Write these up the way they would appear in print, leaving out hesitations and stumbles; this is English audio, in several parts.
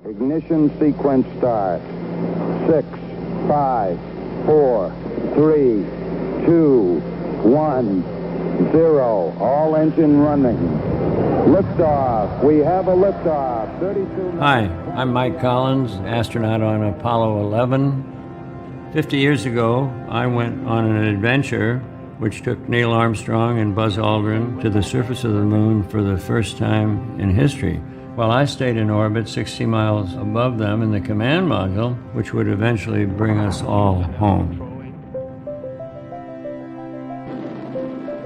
Ignition sequence start. 6, 5, 4, 3, 2, 1, 0. All engine running. Liftoff. We have a liftoff. 32. Hi, I'm Mike Collins, astronaut on Apollo 11. 50 years ago, I went on an adventure which took Neil Armstrong and Buzz Aldrin to the surface of the moon for the first time in history, while I stayed in orbit 60 miles above them in the command module, which would eventually bring us all home.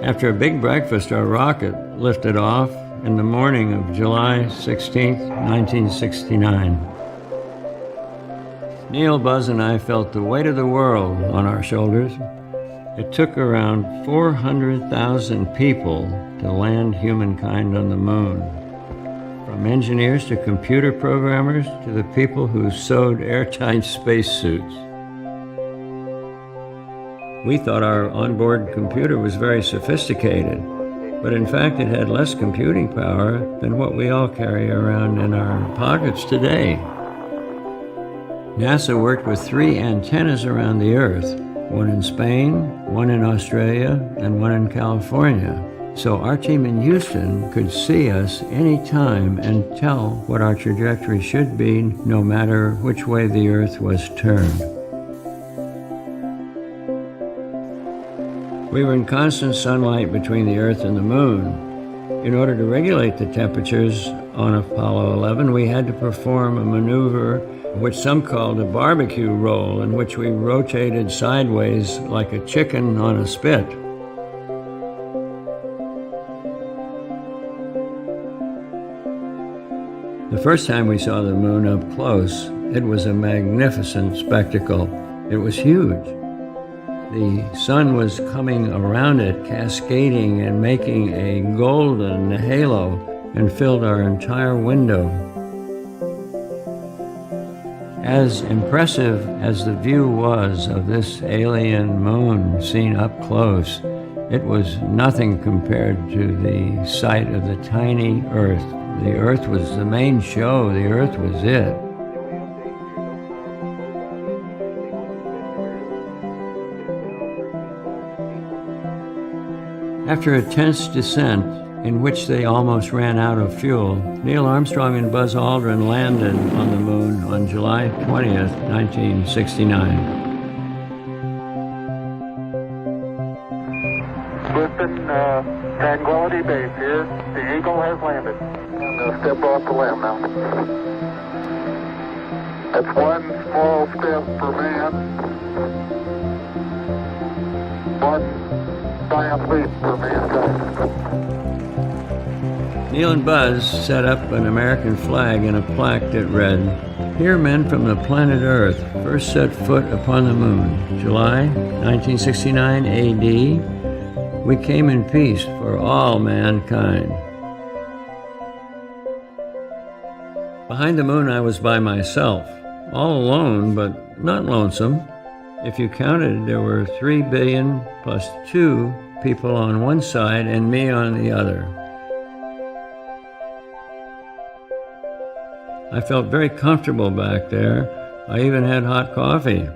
After a big breakfast, our rocket lifted off in the morning of July 16, 1969. Neil, Buzz, and I felt the weight of the world on our shoulders. It took around 400,000 people to land humankind on the moon. From engineers to computer programmers to the people who sewed airtight spacesuits. We thought our onboard computer was very sophisticated, but in fact it had less computing power than what we all carry around in our pockets today. NASA worked with 3 antennas around the Earth, one in Spain, one in Australia, and one in California. So our team in Houston could see us anytime and tell what our trajectory should be, no matter which way the Earth was turned. We were in constant sunlight between the Earth and the Moon. In order to regulate the temperatures on Apollo 11, we had to perform a maneuver which some called a barbecue roll, in which we rotated sideways like a chicken on a spit. The first time we saw the moon up close, it was a magnificent spectacle. It was huge. The sun was coming around it, cascading and making a golden halo, and filled our entire window. As impressive as the view was of this alien moon seen up close, it was nothing compared to the sight of the tiny Earth. The Earth was the main show. The Earth was it. After a tense descent, in which they almost ran out of fuel, Neil Armstrong and Buzz Aldrin landed on the moon on July 20th, 1969. Houston, Tranquility Base here. The Eagle has landed. I'm going to step off the limb now. That's one small step for man, one giant leap for mankind. Neil and Buzz set up an American flag and a plaque that read, "Here men from the planet Earth first set foot upon the moon. July 1969 AD. We came in peace for all mankind." Behind the moon I was by myself, all alone but not lonesome. If you counted, there were 3 billion plus 2 people on one side and me on the other. I felt very comfortable back there. I even had hot coffee.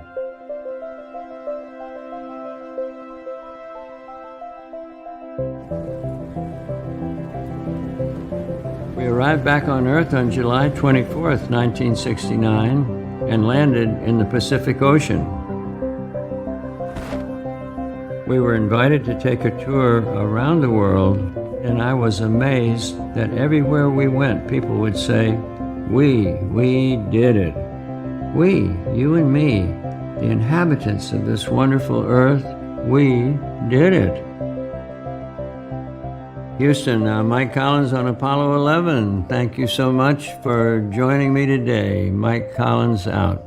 We arrived back on Earth on July 24th, 1969, and landed in the Pacific Ocean. We were invited to take a tour around the world, and I was amazed that everywhere we went, people would say, we did it. We, you and me, the inhabitants of this wonderful Earth, we did it. Houston, Mike Collins on Apollo 11. Thank you so much for joining me today. Mike Collins out.